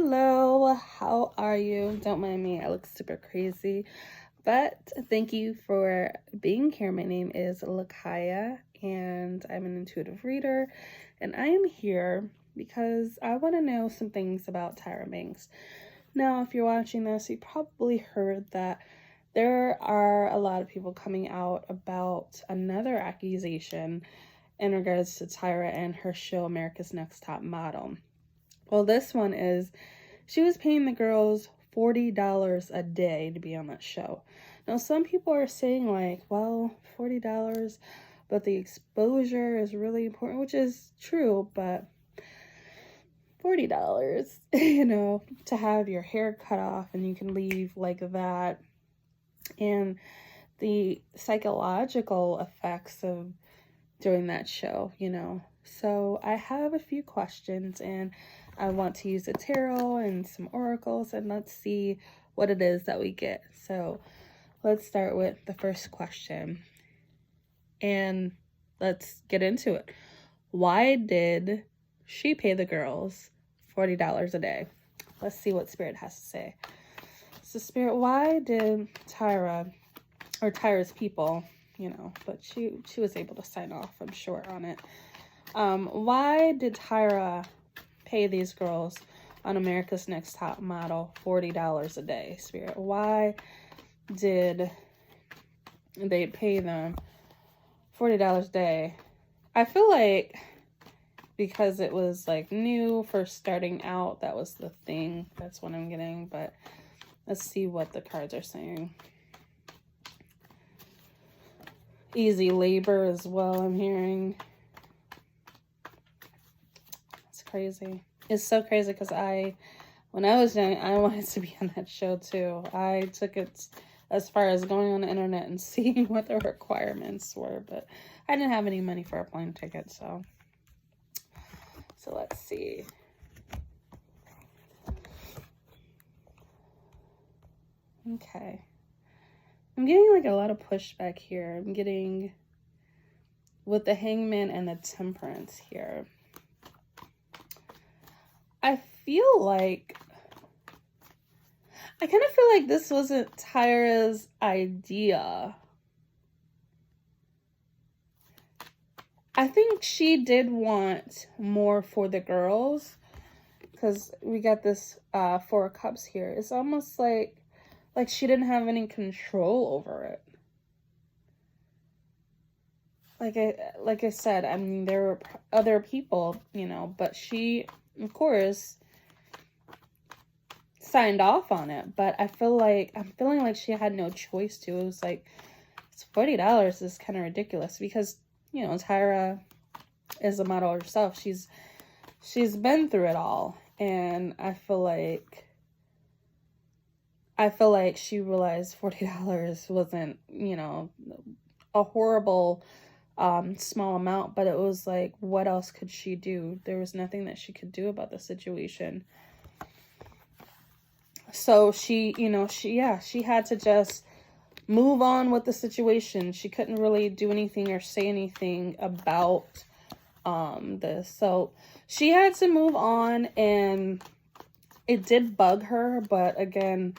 Hello, how are you? Don't mind me, I look super crazy, but thank you for being here. My name is Lakaya and I'm an intuitive reader, and I am here because I want to know some things about Tyra Banks. Now, if you're watching this, you probably heard that there are a lot of people coming out about another accusation in regards to Tyra and her show America's Next Top Model. Well, this one is she was paying the girls $40 a day to be on that show. Now, some people are saying like, well, $40, but the exposure is really important, which is true, but $40, to have your hair cut off and you can leave like that, and the psychological effects of doing that show, So I have a few questions and I want to use a tarot and some oracles, and let's see what it is that we get. So let's start with the first question and let's get into it. Why did she pay the girls $40 a day? Let's see what Spirit has to say. So Spirit, why did Tyra's people, but she was able to sign off, I'm sure, on it. Why did Tyra pay these girls on America's Next Top Model $40 a day, Spirit? Why did they pay them $40 a day? I feel like because it was like new, first starting out, that was the thing. That's what I'm getting, but let's see what the cards are saying. Easy labor as well, I'm hearing. It's crazy. It's so crazy because when I was young, I wanted to be on that show too. I took it as far as going on the internet and seeing what the requirements were, but I didn't have any money for a plane ticket, so let's see. Okay. I'm getting like a lot of pushback here. I'm getting with the Hangman and the Temperance here. I kind of feel like this wasn't Tyra's idea. I think she did want more for the girls because we got this Four of Cups here. It's almost like she didn't have any control over it. Like I said, I mean, there were other people, but she, of course, signed off on it. But I'm feeling like she had no choice to. It was like, it's $40 is kind of ridiculous because, Tyra is a model herself. She's been through it all, and I feel like she realized $40 wasn't, a horrible small amount, but it was like, what else could she do? There was nothing that she could do about the situation. So she had to just move on with the situation. She couldn't really do anything or say anything about this. So she had to move on, and it did bug her, but again,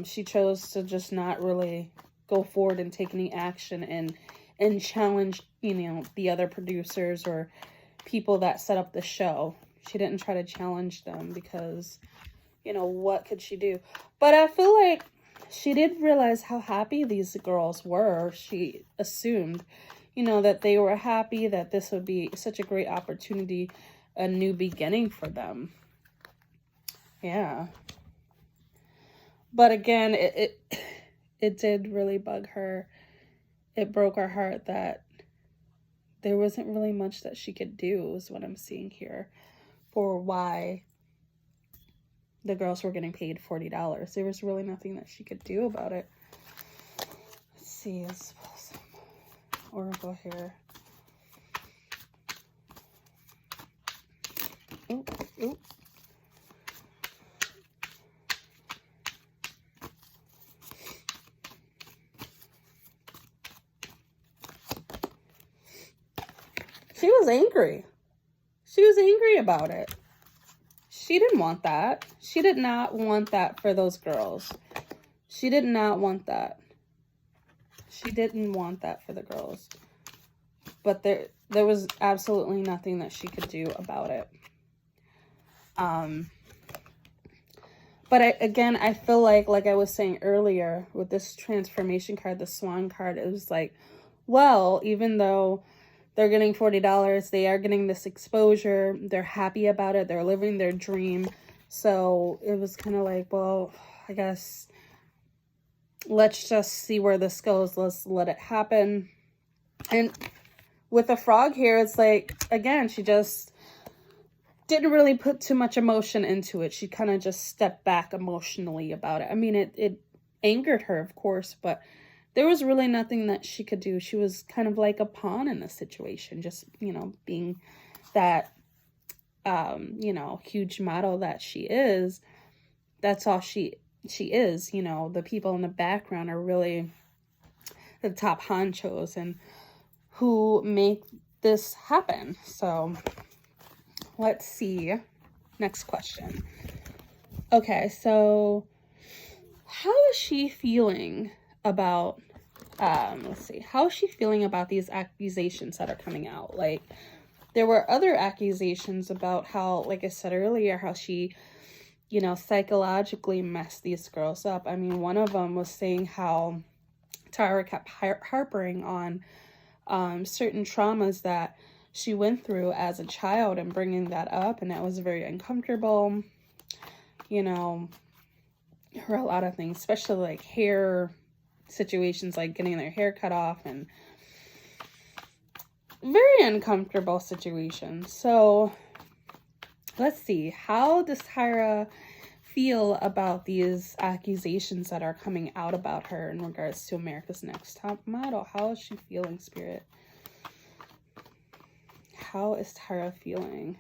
she chose to just not really go forward and take any action and challenge, the other producers or people that set up the show. She didn't try to challenge them because, what could she do? But I feel like she did realize how happy these girls were. She assumed, that they were happy, that this would be such a great opportunity, a new beginning for them. Yeah. But again, it did really bug her. It broke her heart that there wasn't really much that she could do, is what I'm seeing here, for why the girls were getting paid $40. There was really nothing that she could do about it. Let's see, let's pull some oracle here. Ooh. She was angry. She was angry about it. she didn't want that. She did not want that for those girls. She did not want that. She didn't want that for the girls. But there was absolutely nothing that she could do about it. But I feel like I was saying earlier, with this transformation card, the swan card, it was like, well, even though they're getting $40, they are getting this exposure. They're happy about it. They're living their dream. So it was kind of like, well, I guess let's just see where this goes. Let's let it happen. And with the frog here, it's like, again, she just didn't really put too much emotion into it. She kind of just stepped back emotionally about it. I mean, it angered her, of course, but there was really nothing that she could do. She was kind of like a pawn in the situation, just, you know, being that, you know, huge model that she is. That's all she is. You know, the people in the background are really the top honchos and who make this happen. So let's see. Next question. Okay, so how is she feeling about, let's see, how is she feeling about these accusations that are coming out? Like, there were other accusations about how, like I said earlier, how she, you know, psychologically messed these girls up. I mean, one of them was saying how Tyra kept harping on certain traumas that she went through as a child and bringing that up, and that was very uncomfortable. You know, her a lot of things, especially like hair situations, like getting their hair cut off, and very uncomfortable situations. So let's see, how does Tyra feel about these accusations that are coming out about her in regards to America's Next Top Model? How is she feeling, Spirit? How is Tyra feeling?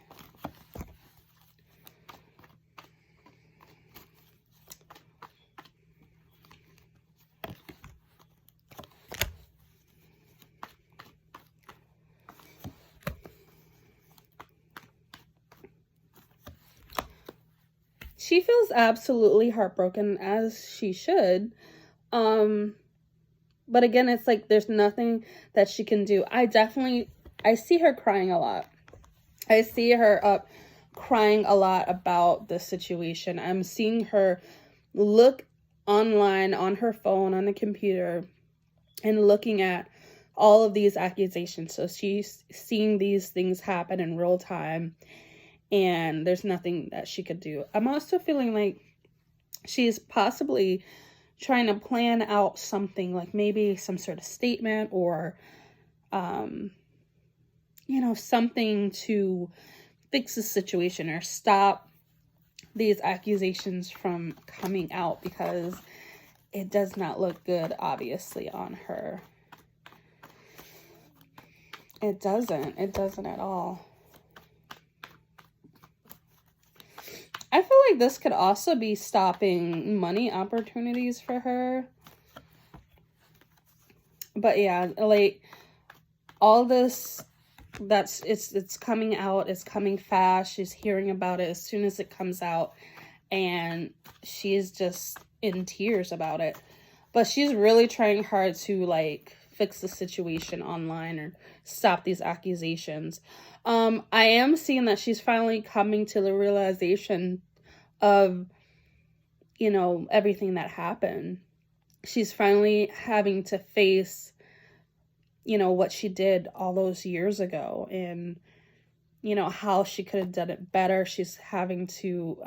She feels absolutely heartbroken, as she should. But again, it's like there's nothing that she can do. I see her crying a lot. I see her up crying a lot about the situation. I'm seeing her look online on her phone, on the computer, and looking at all of these accusations. So she's seeing these things happen in real time, and there's nothing that she could do. I'm also feeling like she's possibly trying to plan out something, like maybe some sort of statement or, you know, something to fix the situation or stop these accusations from coming out, because it does not look good, obviously, on her. It doesn't at all. I feel like this could also be stopping money opportunities for her. But yeah, like, all this, it's coming out, it's coming fast. She's hearing about it as soon as it comes out, and she's just in tears about it. But she's really trying hard to, like, fix the situation online or stop these accusations. I am seeing that she's finally coming to the realization of, you know, everything that happened. She's finally having to face, you know, what she did all those years ago, and, you know, how she could have done it better. She's having to,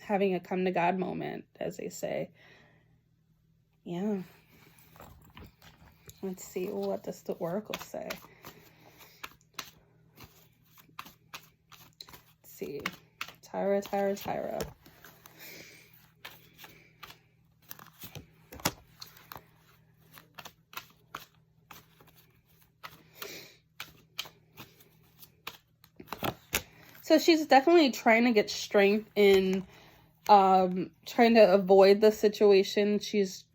having a come to God moment, as they say. Yeah. Let's see, what does the Oracle say? Let's see. Tyra. So she's definitely trying to get strength in, trying to avoid the situation. She's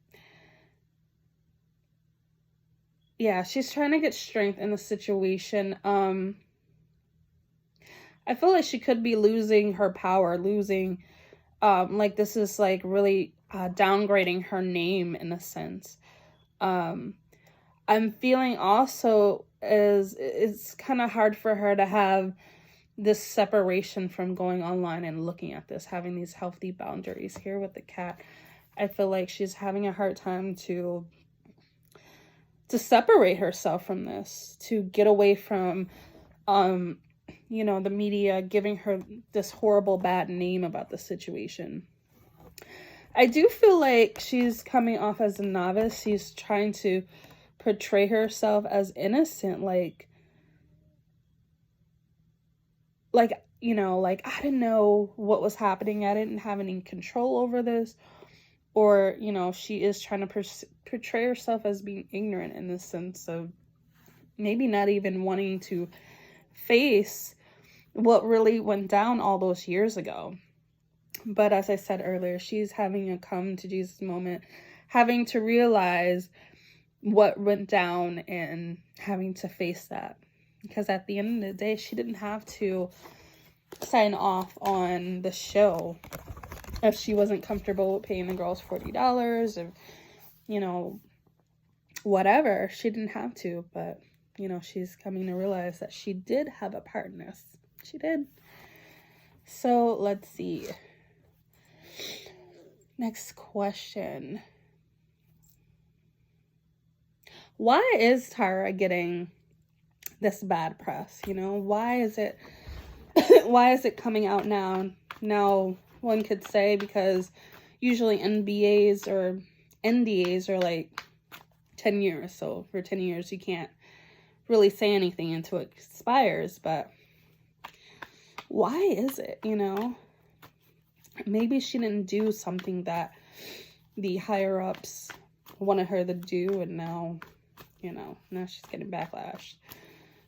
trying to get strength in the situation. I feel like she could be losing her power, losing, like this is like really downgrading her name in a sense. I'm feeling also is it's kind of hard for her to have this separation from going online and looking at this, having these healthy boundaries here with the cat. I feel like she's having a hard time to separate herself from this, to get away from, you know, the media giving her this horrible bad name about the situation. I do feel like she's coming off as a novice. She's trying to portray herself as innocent, like, you know, like, I didn't know what was happening. I didn't have any control over this. Or, you know, she is trying to portray herself as being ignorant in the sense of maybe not even wanting to face what really went down all those years ago. But as I said earlier, she's having a come to Jesus moment, having to realize what went down and having to face that. Because at the end of the day, she didn't have to sign off on the show if she wasn't comfortable with paying the girls $40 or, you know, whatever. She didn't have to, but, you know, she's coming to realize that she did have a part in this. She did. So let's see. Next question. Why is Tyra getting this bad press? You know, why is it why is it coming out now? Now, one could say because usually NDAs are like 10 years. So for 10 years, you can't really say anything until it expires. But why is it, you know? Maybe she didn't do something that the higher ups wanted her to do. And now, you know, now she's getting backlash.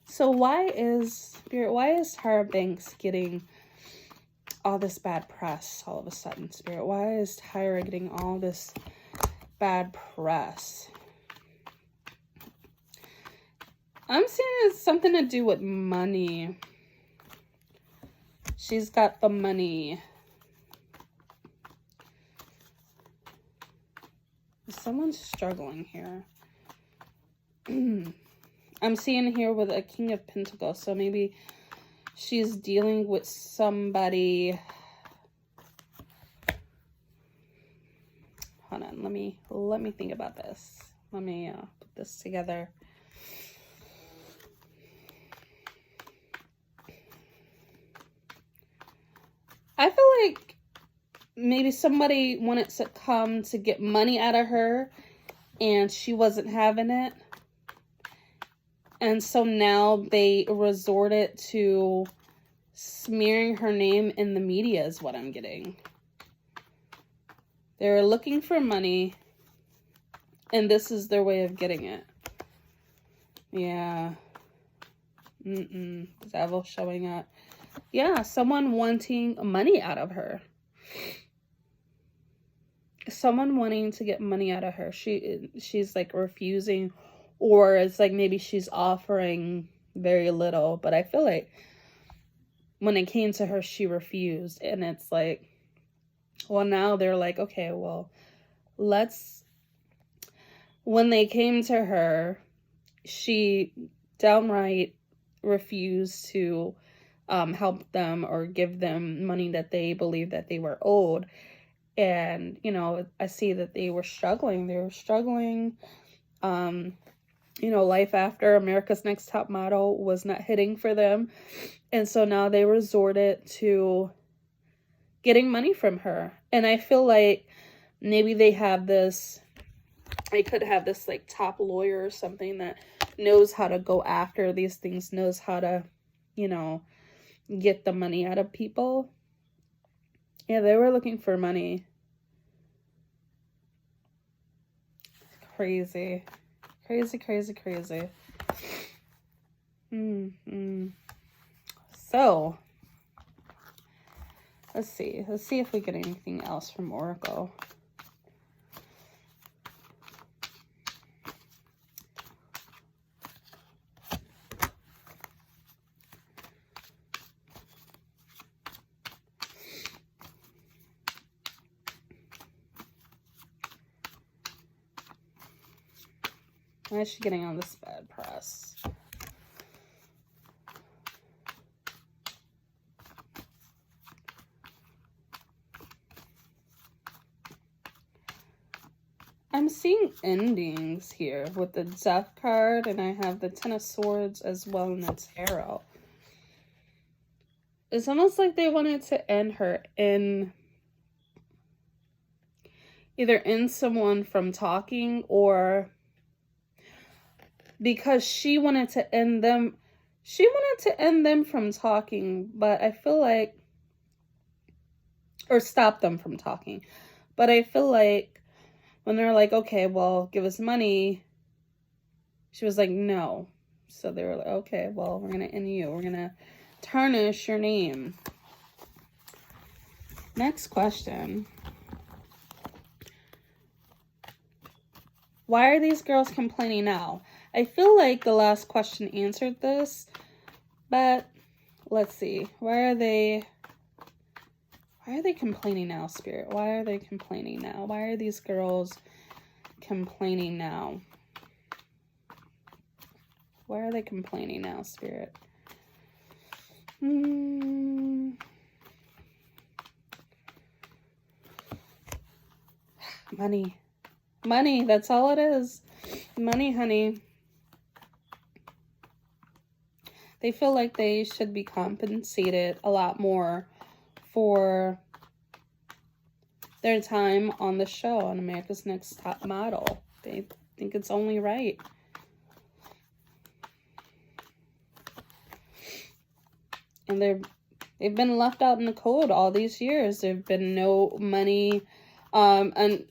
So why is Tyra Banks getting all this bad press all of a sudden, Spirit? Why is Tyra getting all this bad press? I'm seeing it's something to do with money. She's got the money. Someone's struggling here. I'm seeing here with a King of Pentacles, so maybe she's dealing with somebody. Hold on, let me think about this. Let me put this together. I feel like maybe somebody wanted to come to get money out of her and she wasn't having it. And so now they resorted to smearing her name in the media is what I'm getting. They're looking for money and this is their way of getting it. Yeah. Devil showing up. Yeah, someone wanting money out of her. Someone wanting to get money out of her. She's like refusing, or it's like maybe she's offering very little, but I feel like when it came to her, she refused. And it's like, well, now they're like, okay, well, when they came to her, she downright refused to help them or give them money that they believed that they were owed. And, you know, I see that they were struggling. They were struggling. You know, life after America's Next Top Model was not hitting for them. And so now they resorted to getting money from her. And I feel like maybe they could have this like top lawyer or something that knows how to go after these things, knows how to, you know, get the money out of people. Yeah, they were looking for money. Crazy. Crazy, crazy, crazy. So, let's see. Let's see if we get anything else from Oracle. Why is she getting all this bad press? I'm seeing endings here with the Death card, and I have the Ten of Swords as well in the Tarot. It's almost like they wanted to end her in either in someone from talking, or because she wanted to end them. She wanted to end them from talking, but I feel like, or stop them from talking. But I feel like when they're like, okay, well, give us money, she was like, no. So they were like, okay, well, we're going to end you. We're going to tarnish your name. Next question. Why are these girls complaining now? I feel like the last question answered this, but let's see. Why are they complaining now, Spirit? Why are they complaining now? Why are these girls complaining now? Why are they complaining now, Spirit? Money. Money, that's all it is. Money, honey. They feel like they should be compensated a lot more for their time on the show, on America's Next Top Model. They think it's only right. And they've been left out in the cold all these years. There've been no money. And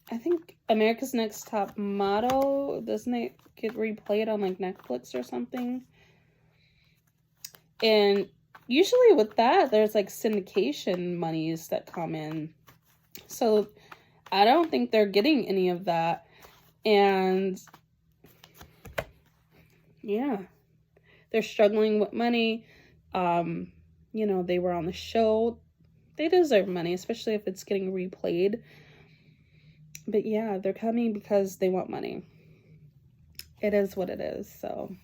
I think America's Next Top Model, doesn't it get replayed on like Netflix or something? And usually with that, there's like syndication monies that come in. So I don't think they're getting any of that. And yeah, they're struggling with money. You know, they were on the show. They deserve money, especially if it's getting replayed. But yeah, they're coming because they want money. It is what it is. So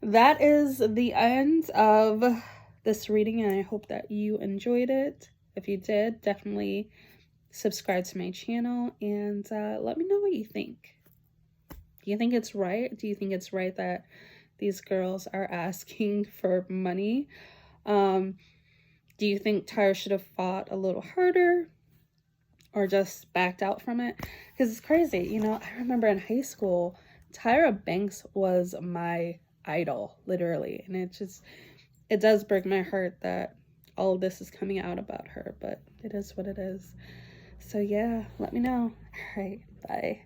that is the end of this reading, and I hope that you enjoyed it. If you did, definitely subscribe to my channel and let me know what you think. Do you think it's right? Do you think it's right that these girls are asking for money? Do you think Tyra should have fought a little harder or just backed out from it? Because it's crazy. You know, I remember in high school, Tyra Banks was my idol, literally. And it does break my heart that all of this is coming out about her, but it is what it is. So yeah, let me know. All right, bye.